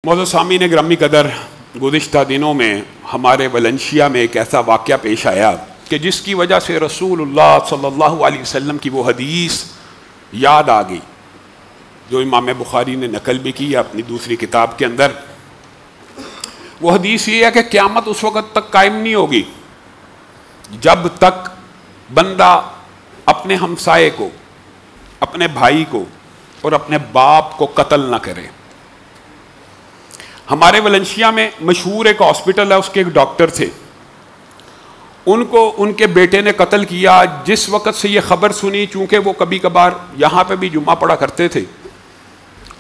معزز سامعین گرامی قدر، گزشتہ دنوں میں ہمارے ویلنسیا میں ایک ایسا واقعہ پیش آیا کہ جس کی وجہ سے رسول اللہ صلی اللہ علیہ وسلم کی وہ حدیث یاد آ گئی جو امام بخاری نے نقل بھی کی اپنی دوسری کتاب کے اندر۔ وہ حدیث یہ ہے کہ قیامت اس وقت تک قائم نہیں ہوگی جب تک بندہ اپنے ہمسائے کو، اپنے بھائی کو اور اپنے باپ کو قتل نہ کرے۔ ہمارے ویلنسیا میں مشہور ایک ہاسپٹل ہے، اس کے ایک ڈاکٹر تھے، ان کو ان کے بیٹے نے قتل کیا۔ جس وقت سے یہ خبر سنی، چونکہ وہ کبھی کبھار یہاں پہ بھی جمعہ پڑھا کرتے تھے،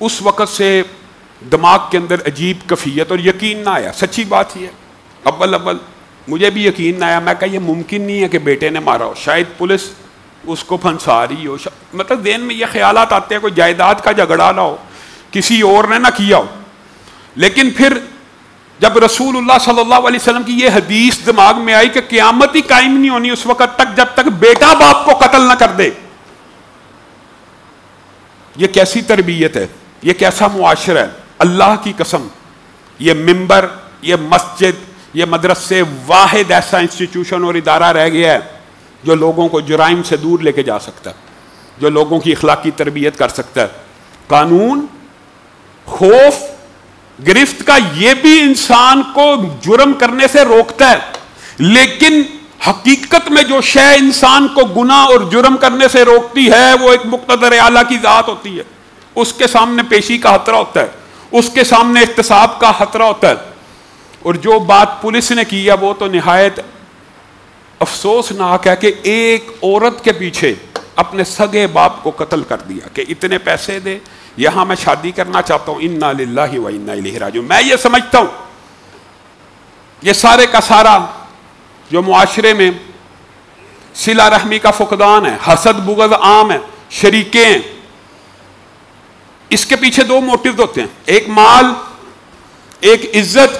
اس وقت سے دماغ کے اندر عجیب کیفیت اور یقین نہ آیا۔ سچی بات یہ ہے، اول مجھے بھی یقین نہ آیا۔ میں کہا یہ ممکن نہیں ہے کہ بیٹے نے مارا ہو، شاید پولیس اس کو پھنسا رہی ہو، مطلب ذہن میں یہ خیالات آتے ہیں کوئی جائیداد کا جھگڑا نہ ہو، کسی اور نے نہ کیا ہو۔ لیکن پھر جب رسول اللہ صلی اللہ علیہ وسلم کی یہ حدیث دماغ میں آئی کہ قیامت ہی قائم نہیں ہونی اس وقت تک جب تک بیٹا باپ کو قتل نہ کر دے۔ یہ کیسی تربیت ہے، یہ کیسا معاشرہ ہے۔ اللہ کی قسم، یہ ممبر، یہ مسجد، یہ مدرسے واحد ایسا انسٹیٹیوشن اور ادارہ رہ گیا ہے جو لوگوں کو جرائم سے دور لے کے جا سکتا ہے، جو لوگوں کی اخلاقی تربیت کر سکتا ہے۔ قانون، خوف، گرفت کا یہ بھی انسان کو جرم کرنے سے روکتا ہے، لیکن حقیقت میں جو شے انسان کو گناہ اور جرم کرنے سے روکتی ہے وہ ایک مقتدر اعلیٰ کی ذات ہوتی ہے۔ اس کے سامنے پیشی کا خطرہ ہوتا ہے، اس کے سامنے احتساب کا خطرہ ہوتا ہے۔ اور جو بات پولیس نے کی ہے وہ تو نہایت افسوسناک ہے کہ ایک عورت کے پیچھے اپنے سگے باپ کو قتل کر دیا کہ اتنے پیسے دے، یہاں میں شادی کرنا چاہتا ہوں، انا للہ و انا الیہ راجعون۔ میں یہ سمجھتا ہوں یہ سارے کا سارا جو معاشرے میں صلہ رحمی کا فقدان ہے، حسد بغض عام ہے، شریکیں ہیں، اس کے پیچھے دو موٹیوز ہوتے ہیں، ایک مال، ایک عزت،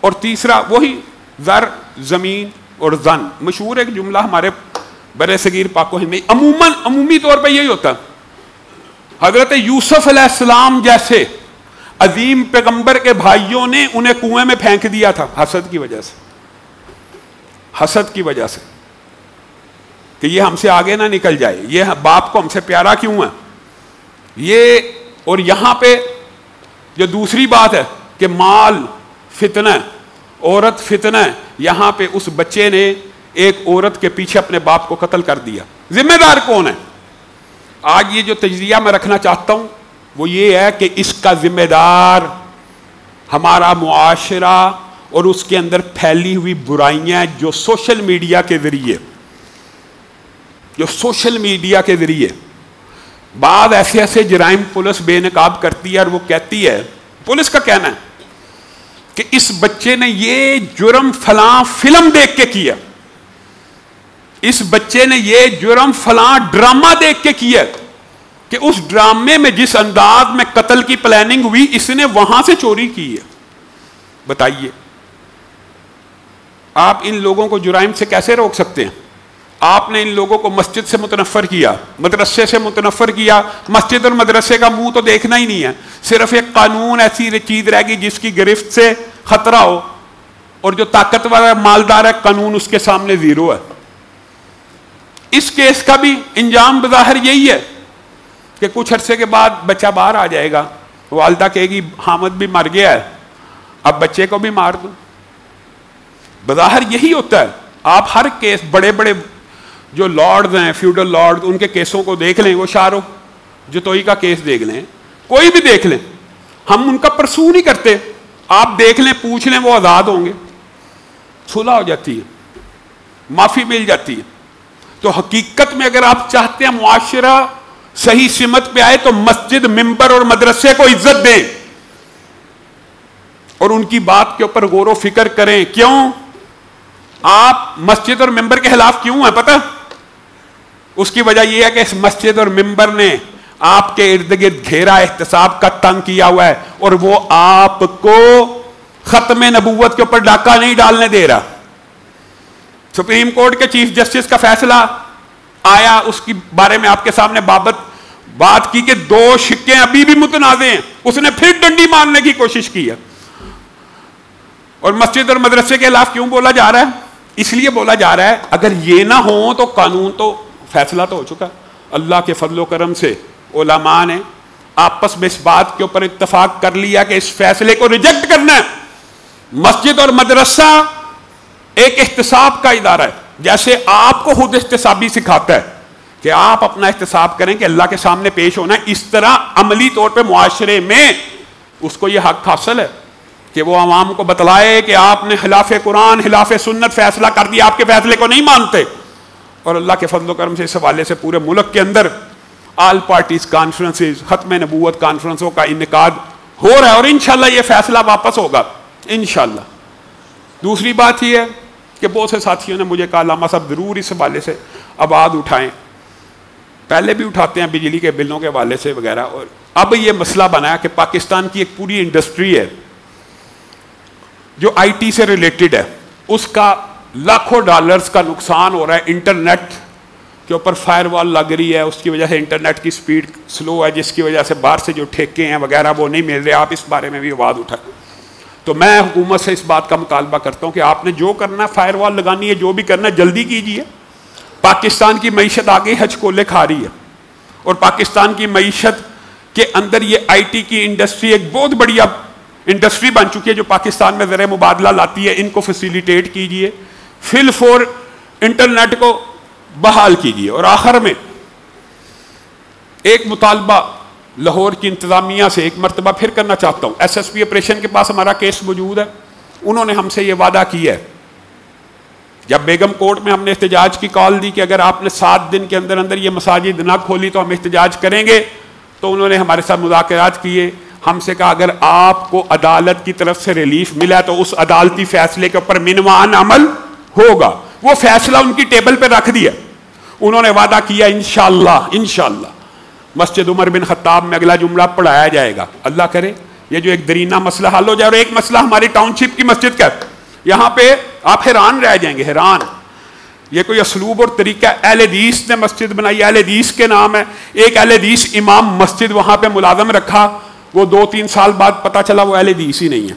اور تیسرا وہی زر، زمین اور زن۔ مشہور ایک جملہ ہمارے برے صغیر پاک و ہند میں عمومی طور پہ یہی ہوتا ہے۔ حضرت یوسف علیہ السلام جیسے عظیم پیغمبر کے بھائیوں نے انہیں کنویں میں پھینک دیا تھا حسد کی وجہ سے، حسد کی وجہ سے کہ یہ ہم سے آگے نہ نکل جائے، یہ باپ کو ہم سے پیارا کیوں ہے یہ۔ اور یہاں پہ جو دوسری بات ہے کہ مال فتنہ، عورت فتنہ، یہاں پہ اس بچے نے ایک عورت کے پیچھے اپنے باپ کو قتل کر دیا۔ ذمہ دار کون ہے؟ آج یہ جو تجزیہ میں رکھنا چاہتا ہوں وہ یہ ہے کہ اس کا ذمہ دار ہمارا معاشرہ اور اس کے اندر پھیلی ہوئی برائیاں جو سوشل میڈیا کے ذریعے بعض ایسے جرائم پولیس بے نقاب کرتی ہے، اور وہ کہتی ہے، پولیس کا کہنا ہے کہ اس بچے نے یہ جرم فلاں فلم دیکھ کے کیا، اس بچے نے یہ جرم فلاں ڈرامہ دیکھ کے کیا کہ اس ڈرامے میں جس انداز میں قتل کی پلاننگ ہوئی اس نے وہاں سے چوری کی ہے۔ بتائیے آپ ان لوگوں کو جرائم سے کیسے روک سکتے ہیں؟ آپ نے ان لوگوں کو مسجد سے متنفر کیا، مدرسے سے متنفر کیا۔ مسجد اور مدرسے کا منہ تو دیکھنا ہی نہیں ہے، صرف ایک قانون ایسی چیز رہ گی جس کی گرفت سے خطرہ ہو، اور جو طاقتور ہے، مالدار ہے، قانون اس کے سامنے زیرو ہے۔ اس کیس کا بھی انجام بظاہر یہی ہے کہ کچھ عرصے کے بعد بچہ باہر آ جائے گا، والدہ کہے گی حامد بھی مر گیا ہے، اب بچے کو بھی مار دو۔ بظاہر یہی ہوتا ہے۔ آپ ہر کیس، بڑے بڑے جو لارڈز ہیں، فیوڈل لارڈز، ان کے کیسوں کو دیکھ لیں، وہ شاہ رخ جتوئی کا کیس دیکھ لیں، کوئی بھی دیکھ لیں، ہم ان کا پرسو نہیں کرتے۔ آپ دیکھ لیں، پوچھ لیں، وہ آزاد ہوں گے، صلح ہو جاتی ہے، معافی مل جاتی ہے۔ تو حقیقت میں اگر آپ چاہتے ہیں معاشرہ صحیح سمت پہ آئے تو مسجد، ممبر اور مدرسے کو عزت دیں اور ان کی بات کے اوپر غور و فکر کریں۔ کیوں آپ مسجد اور ممبر کے خلاف کیوں ہیں پتہ؟ اس کی وجہ یہ ہے کہ اس مسجد اور ممبر نے آپ کے ارد گرد گھیرا احتساب کا تنگ کیا ہوا ہے، اور وہ آپ کو ختم نبوت کے اوپر ڈاکہ نہیں ڈالنے دے رہا۔ سپریم کورٹ کے چیف جسٹس کا فیصلہ آیا، اس کی بارے میں آپ کے سامنے بابت بات کی کہ 2 شقیں ابھی بھی متنازع ہیں، اس نے پھر ڈنڈی مارنے کی کوشش کی ہے۔ اور مسجد اور مدرسے کے خلاف کیوں بولا جا رہا ہے؟ اس لیے بولا جا رہا ہے اگر یہ نہ ہو تو قانون تو فیصلہ تو ہو چکا، اللہ کے فضل و کرم سے علماء نے آپس میں اس بات کے اوپر اتفاق کر لیا کہ اس فیصلے کو ریجیکٹ کرنا ہے۔ مسجد اور مدرسہ ایک احتساب کا ادارہ ہے، جیسے آپ کو خود احتسابی سکھاتا ہے کہ آپ اپنا احتساب کریں کہ اللہ کے سامنے پیش ہونا ہے، اس طرح عملی طور پہ معاشرے میں اس کو یہ حق حاصل ہے کہ وہ عوام کو بتلائے کہ آپ نے خلاف قرآن خلاف سنت فیصلہ کر دیا، آپ کے فیصلے کو نہیں مانتے۔ اور اللہ کے فضل و کرم سے اس حوالے سے پورے ملک کے اندر آل پارٹیز کانفرنسز، ختم نبوت کانفرنسوں کا انعقاد ہو رہا ہے، اور انشاءاللہ یہ فیصلہ واپس ہوگا انشاءاللہ۔ دوسری بات یہ ہے کہ بہت سے ساتھیوں نے مجھے کہا علامہ صاحب ضرور اس حوالے سے آواز اٹھائیں، پہلے بھی اٹھاتے ہیں بجلی کے بلوں کے حوالے سے وغیرہ، اور اب یہ مسئلہ بنا ہے کہ پاکستان کی ایک پوری انڈسٹری ہے جو آئی ٹی سے ریلیٹڈ ہے، اس کا لاکھوں ڈالرز کا نقصان ہو رہا ہے۔ انٹرنیٹ کے اوپر فائر وال لگ رہی ہے، اس کی وجہ سے انٹرنیٹ کی سپیڈ سلو ہے، جس کی وجہ سے باہر سے جو ٹھیکے ہیں وغیرہ وہ نہیں مل رہے۔ آپ اس بارے میں بھی آواز اٹھائیں۔ تو میں حکومت سے اس بات کا مطالبہ کرتا ہوں کہ آپ نے جو کرنا ہے، فائر وال لگانی ہے، جو بھی کرنا ہے جلدی کیجیے۔ پاکستان کی معیشت آگے ہچکولے کھا رہی ہے، اور پاکستان کی معیشت کے اندر یہ آئی ٹی کی انڈسٹری ایک بہت بڑی اب انڈسٹری بن چکی ہے جو پاکستان میں زر مبادلہ لاتی ہے۔ ان کو فیسیلیٹیٹ کیجیے، فل فور انٹرنیٹ کو بحال کیجیے۔ اور آخر میں ایک مطالبہ لاہور کی انتظامیہ سے ایک مرتبہ پھر کرنا چاہتا ہوں۔ ایس ایس پی آپریشن کے پاس ہمارا کیس موجود ہے، انہوں نے ہم سے یہ وعدہ کیا ہے، جب بیگم کورٹ میں ہم نے احتجاج کی کال دی کہ اگر آپ نے 7 دن کے اندر اندر یہ مساجد نہ کھولی تو ہم احتجاج کریں گے، تو انہوں نے ہمارے ساتھ مذاکرات کیے، ہم سے کہا اگر آپ کو عدالت کی طرف سے ریلیف ملا تو اس عدالتی فیصلے کے اوپر منوان عمل ہوگا۔ وہ فیصلہ ان کی ٹیبل پہ رکھ دیا، انہوں نے وعدہ کیا انشاءاللہ مسجد عمر بن خطاب میں اگلا جمعہ پڑھایا جائے گا۔ اللہ کرے یہ جو ایک درینہ مسئلہ حل ہو جائے۔ اور ایک مسئلہ ہماری ٹاؤن شپ کی مسجد کا ہے، یہاں پہ آپ حیران رہ جائیں گے، حیران، یہ کوئی اسلوب اور طریقہ، اہل حدیث نے مسجد بنائی، اہل حدیث کے نام ہے، ایک اہل حدیث امام مسجد وہاں پہ ملازم رکھا، وہ 2-3 سال بعد پتا چلا وہ اہل حدیث ہی نہیں ہے،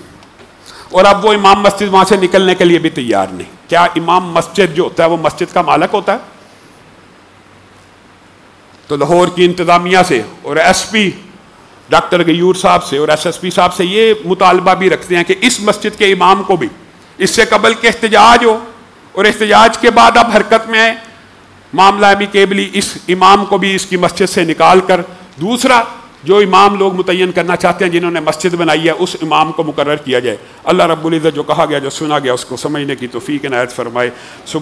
اور اب وہ امام مسجد وہاں سے نکلنے کے لیے بھی تیار نہیں۔ کیا امام مسجد جو ہوتا ہے وہ مسجد کا مالک ہوتا ہے؟ تو لاہور کی انتظامیہ سے اور ایس پی ڈاکٹر غیور صاحب سے اور ایس ایس پی صاحب سے یہ مطالبہ بھی رکھتے ہیں کہ اس مسجد کے امام کو بھی اس سے قبل کے احتجاج ہو، اور احتجاج کے بعد اب حرکت میں آئے، معاملہ امیکیبلی اس امام کو بھی اس کی مسجد سے نکال کر دوسرا جو امام لوگ متعین کرنا چاہتے ہیں جنہوں نے مسجد بنائی ہے اس امام کو مقرر کیا جائے۔ اللہ رب العزت جو کہا گیا جو سنا گیا اس کو سمجھنے کی توفیق عنایت فرمائے۔